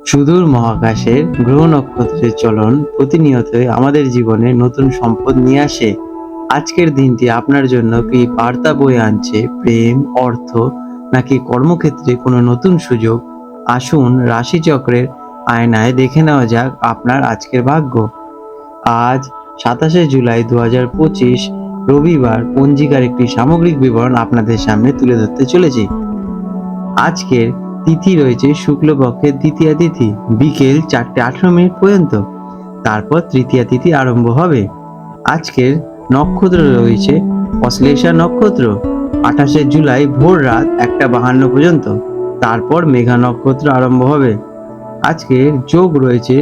সুদূর মহাকাশের গ্রহ নক্ষত্রের চলন প্রতিনিয়তই আমাদের জীবনে নতুন সম্পদ নিয়ে আসে। আজকের দিনটি আপনার জন্য কি বার্তা বয়ে আনছে? প্রেম, অর্থ নাকি কর্মক্ষেত্রে কোনো নতুন সুযোগ? আসুন রাশিচক্রের আয়নায় দেখে নেওয়া যাক আপনার আজকের ভাগ্য। আজ 27শে জুলাই 2025 রবিবার পঞ্জিকার একটি সামগ্রিক বিবরণ আপনাদের সামনে তুলে ধরতে চলেছি। আজকের তিথি রয়েছে শুক্লপক্ষের দ্বিতীয়া তিথি বিকেল 4:18 পর্যন্ত। তারপর তৃতীয়া তিথি আরম্ভ হবে। আজকের নক্ষত্র রয়েছে অশ্লেষা নক্ষত্র 28শে জুলাই ভোর রাত 1:52 পর্যন্ত। তারপর মেঘা নক্ষত্র আরম্ভ হবে। আজকের যোগ রয়েছে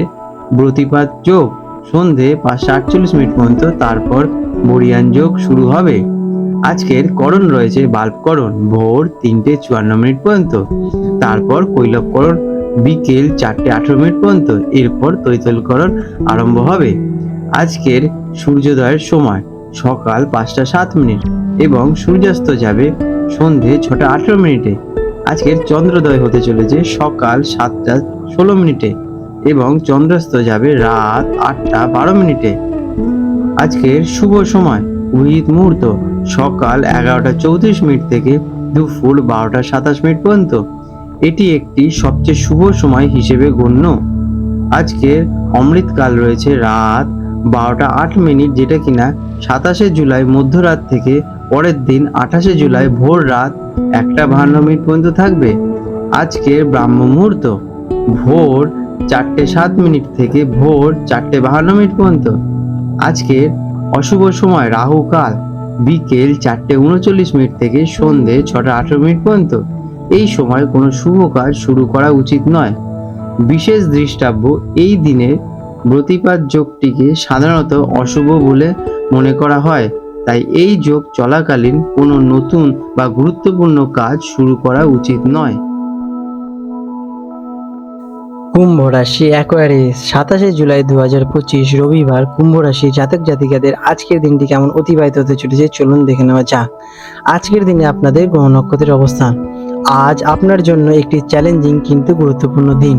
ব্রতিপাত যোগ সন্ধে 5:48 পর্যন্ত। তারপর বরিয়ান যোগ শুরু হবে। আজকের করণ রয়েছে বাল্বকরণ ভোর 3:54 পর্যন্ত। তারপর কৈলবকরণ বিকেল 4:18 পর্যন্ত। এরপর তৈতলকরণ আরম্ভ হবে। আজকের সূর্যোদয়ের সময় সকাল 5:07 এবং সূর্যাস্ত যাবে সন্ধে 6:18। আজকের চন্দ্রোদয় হতে চলেছে সকাল 7:16 এবং চন্দ্রাস্ত যাবে রাত 8:12। আজকের শুভ সময় অভিজিৎ মুহূর্ত সকাল 11:34 থেকে দুপুর 12:27 পর্যন্ত। এটি একটি সবচেয়ে শুভ সময় হিসেবে গণ্য। আজকের অমৃতকাল রয়েছে রাত 12:08, যেটা কিনা 27শে জুলাই মধ্যরাত থেকে পরের দিন 28শে জুলাই ভোর রাত 1:52 পর্যন্ত থাকবে। আজকের ব্রাহ্ম মুহূর্ত ভোর 4:07 থেকে ভোর 4:52 পর্যন্ত। আজকের অশুভ সময় রাহু কাল বিকেল 4:39 থেকে সন্ধে 6:18 পর্যন্ত। এই সময় কোনো শুভ কাজ শুরু করা উচিত নয়। বিশেষ দৃষ্টাব্য, এই দিনের ব্রতিপাত যোগটিকে সাধারণত অশুভ বলে মনে করা হয়, তাই এই যোগ চলাকালীন কোনো নতুন বা গুরুত্বপূর্ণ কাজ শুরু করা উচিত নয়। কুম্ভ রাশি অ্যাকোয়ারিয়াস 27শে জুলাই 2025 রবিবার কুম্ভ রাশি জাতক জাতিকাদের আজকের দিনটি কেমন অতিবাহিত হতে চলেছে চলুন দেখে নেওয়া যাক। আজকের দিনে আপনাদের গ্রহ নক্ষত্রের অবস্থান। আজ আপনার জন্য একটি চ্যালেঞ্জিং কিন্তু গুরুত্বপূর্ণ দিন।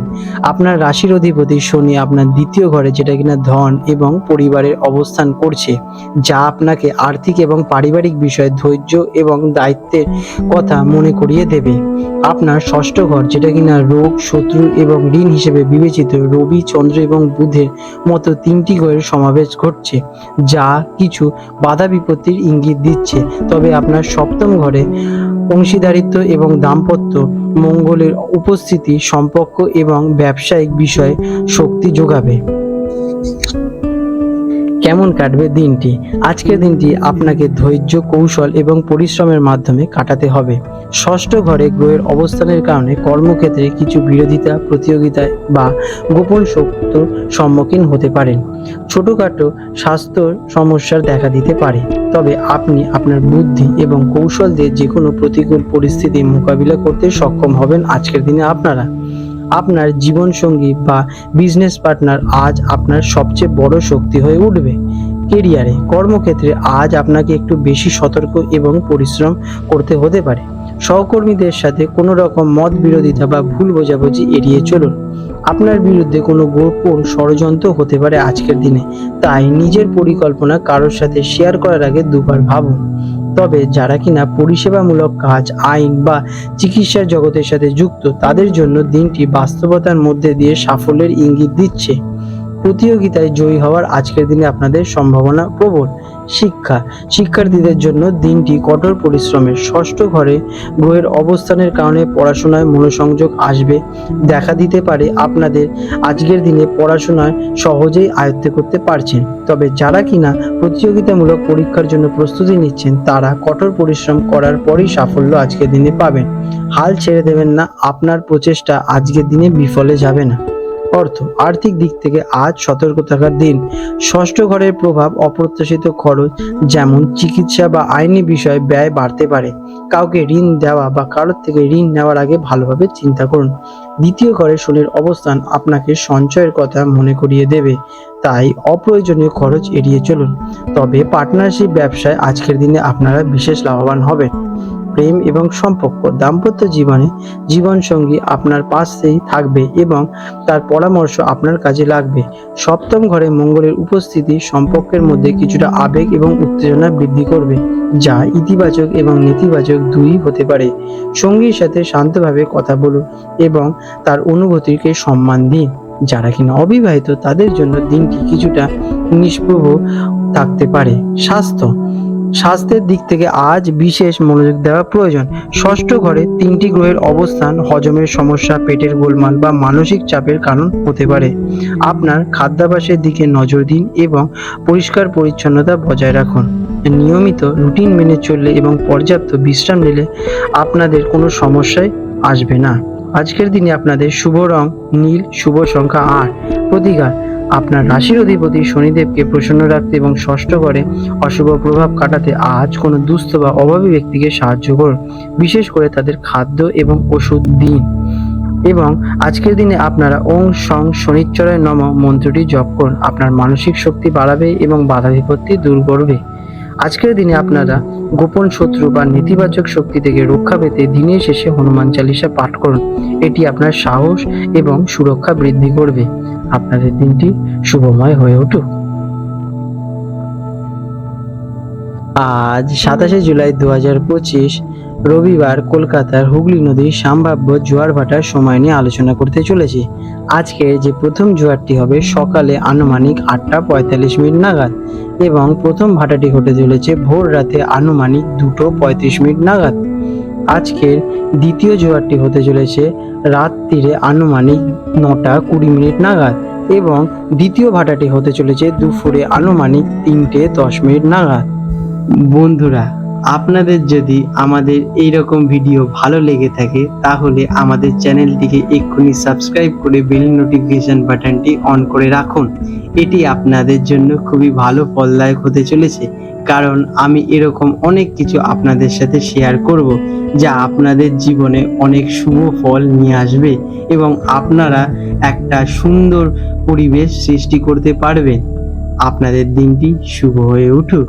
আপনার রাশির অধিপতি শনি আপনার দ্বিতীয় ঘরে, যেটা কিনা ধন এবং পরিবারের অবস্থান করছে, যা আপনাকে আর্থিক এবং পারিবারিক বিষয়ে ধৈর্য এবং দায়িত্বের কথা মনে করিয়ে দেবে। আপনার ষষ্ঠ ঘর, যেটা কিনা রোগ, শত্রু এবং ঋণ হিসেবে বিবেচিত, রবি, চন্দ্র এবং বুধের মতো তিনটি গ্রহের সমাবেশ ঘটছে, যা কিছু বাধা বিপত্তির ইঙ্গিত দিচ্ছে। তবে আপনার সপ্তম ঘরে অংশীদারিত্ব এবং দাম্পত্য মঙ্গলের উপস্থিতি সম্পর্ক এবং ব্যবসায়িক বিষয়ে শক্তি যোগাবে। কেমন কাটবে দিনটি? আজকের দিনটি আপনাকে ধৈর্য, কৌশল এবং পরিশ্রমের মাধ্যমে কাটাতে হবে। ষষ্ঠ ঘরে গ্রহের অবস্থানের কারণে কর্মক্ষেত্রে কিছু বিরোধিতা, প্রতিযোগিতায় বা গোপন শত্রুর সম্মুখীন হতে পারেন। ছোটখাটো স্বাস্থ্য সমস্যার দেখা দিতে পারে, তবে আপনি আপনার বুদ্ধি এবং কৌশল দিয়ে যে কোনো প্রতিকূল পরিস্থিতি মোকাবিলা করতে সক্ষম হবেন। আজকের দিনে আপনার জীবনসঙ্গী বা বিজনেস পার্টনার আজ আপনার সবচেয়ে বড় শক্তি হয়ে উঠবে। কেরিয়ারে, কর্মক্ষেত্রে আজ আপনাকে একটু বেশি সতর্ক এবং পরিশ্রম করতে হতে পারে। সহকর্মীদের সাথে কোনো রকম মত বিরোধিতা বা ভুল বোঝাবুঝি এড়িয়ে চলুন। আপনার বিরুদ্ধে কোনো গোপন ষড়যন্ত্র হতে পারে আজকের দিনে, তাই নিজের পরিকল্পনা কারোর সাথে শেয়ার করার আগে দুবার ভাবুন। তবে যারা কিনা পরিষেবামূলক কাজ, আইন বা চিকিৎসার জগতের সাথে যুক্ত, তাদের জন্য দিনটি বাস্তবতার মধ্যে দিয়ে সাফল্যের ইঙ্গিত দিচ্ছে। প্রতিযোগিতায় জয়ী হওয়ার আজকের দিনে আপনাদের সম্ভাবনা প্রবল। শিক্ষার্থীদের জন্য দিনটি কঠোর পরিশ্রমের। ষষ্ঠ ঘরে গ্রহের অবস্থানের কারণে পড়াশোনায় মনোসংযোগ আসবে দেখা দিতে পারে। আপনাদের আজকের দিনে পড়াশোনায় সহজেই আয়ত্ত করতে পারছেন। তবে যারা কিনা প্রতিযোগিতামূলক পরীক্ষার জন্য প্রস্তুতি নিচ্ছেন, তারা কঠোর পরিশ্রম করার পরই সাফল্য আজকের দিনে পাবেন। হাল ছেড়ে দেবেন না, আপনার প্রচেষ্টা আজকের দিনে বিফলে যাবে না। আর্থিক দিক থেকে আজ সতর্ক থাকার দিন। ষষ্ঠ ঘরের প্রভাব, অপ্রত্যাশিত খরচ যেমন চিকিৎসা বা আইনি বিষয়ে ব্যয় বাড়তে পারে। কাউকে ঋণ দেওয়া বা কারোর থেকে ঋণ নেওয়ার আগে ভালোভাবে চিন্তা করুন। দ্বিতীয় ঘরে শনির অবস্থান আপনাকে সঞ্চয়ের কথা মনে করিয়ে দেবে, তাই অপ্রয়োজনীয় খরচ এড়িয়ে চলুন। তবে পার্টনারশিপ ব্যবসায় আজকের দিনে আপনারা বিশেষ লাভবান হবেন। প্রেম এবং সম্পর্ক। দাম্পত্য জীবনে জীবনসঙ্গী আপনার পাশেই থাকবে এবং তার পরামর্শ আপনার কাজে লাগবে। সপ্তম ঘরে মঙ্গলের উপস্থিতি সম্পর্কের মধ্যে কিছুটা আবেগ এবং উত্তেজনা বৃদ্ধি করবে, যা ইতিবাচক এবং নেতিবাচক দুই হতে পারে। সঙ্গীর সাথে শান্তভাবে কথা বলুন এবং তার অনুভূতিকে সম্মান দিন। যারা কিনা অবিবাহিত তাদের জন্য দিনটি কিছুটা নিষ্প্রভ থাকতে পারে। স্বাস্থ্যের দিক থেকে আজ বিশেষ মনোযোগ দেওয়া প্রয়োজন। ষষ্ঠ ঘরে 3টি গ্রহের অবস্থান হজমের সমস্যা, পেটের গোলমাল বা মানসিক চাপের কারণ হতে পারে। আপনার খাদ্যাভ্যাসের দিকে নজর দিন এবং পরিষ্কার পরিচ্ছন্নতা বজায় রাখুন। নিয়মিত রুটিন মেনে চললে এবং পর্যাপ্ত বিশ্রাম নিলে আপনাদের কোনো সমস্যায় আসবে না। আজকের দিনে আপনাদের শুভ রং নীল, শুভ সংখ্যা 8। প্রতিকার: আপনার রাশির অধিপতি শনিদেবকে প্রসন্ন রাখতে এবং ষষ্ঠ ঘরে অশুভ প্রভাব কাটাতে আজ কোনো দুস্থ বা অভাবী ব্যক্তিকে সাহায্য করুন। বিশেষ করে তাদের খাদ্য এবং ওষুধ দিন। এবং আজকের দিনে আপনারা ওং সং শনিশ্চরায় নমঃ মন্ত্রটি জপ করুন। আপনার মানসিক শক্তি বাড়াবে এবং বাধা বিপত্তি দূর করবে। আজকের দিনে আপনারা গোপন শত্রু বা নেতিবাচক শক্তি থেকে রক্ষা পেতে দিনের শেষে হনুমান চালিসা পাঠ করুন। এটি আপনার সাহস এবং সুরক্ষা বৃদ্ধি করবে। আপনাদের দিনটি শুভময় হয়ে উঠুক। আজ 27শে জুলাই 2025 রবিবার কলকাতার হুগলি নদীর সম্ভাব্য জোয়ার ভাটার সময় নিয়ে আলোচনা করতে চলেছি। আজকে যে প্রথম জোয়ারটি হবে সকালে আনুমানিক 8:45 নাগাদ এবং প্রথম ভাটাটি ঘটে চলেছে ভোর রাতে আনুমানিক 2:35 নাগাদ। আজকের দ্বিতীয় জোয়ারটি হতে চলেছে রাত্রিরে আনুমানিক 9:20 নাগাদ এবং দ্বিতীয় ভাটাটি হতে চলেছে দুপুরে আনুমানিক 3:10 নাগাদ। বন্ধুরা, আপনাদের যদি আমাদের এইরকম ভিডিও ভালো লেগে থাকে তাহলে আমাদের চ্যানেলটিকে এক্ষুনি সাবস্ক্রাইব করে বেল নোটিফিকেশন বাটনটি অন করে রাখুন। এটি আপনাদের জন্য খুবই ভালো ফলদায়ক হতে চলেছে, কারণ আমি এরকম অনেক কিছু আপনাদের সাথে শেয়ার করব যা আপনাদের জীবনে অনেক শুভ ফল নিয়ে আসবে এবং আপনারা একটা সুন্দর পরিবেশ সৃষ্টি করতে পারবেন। আপনাদের দিনটি শুভ হয়ে উঠুক।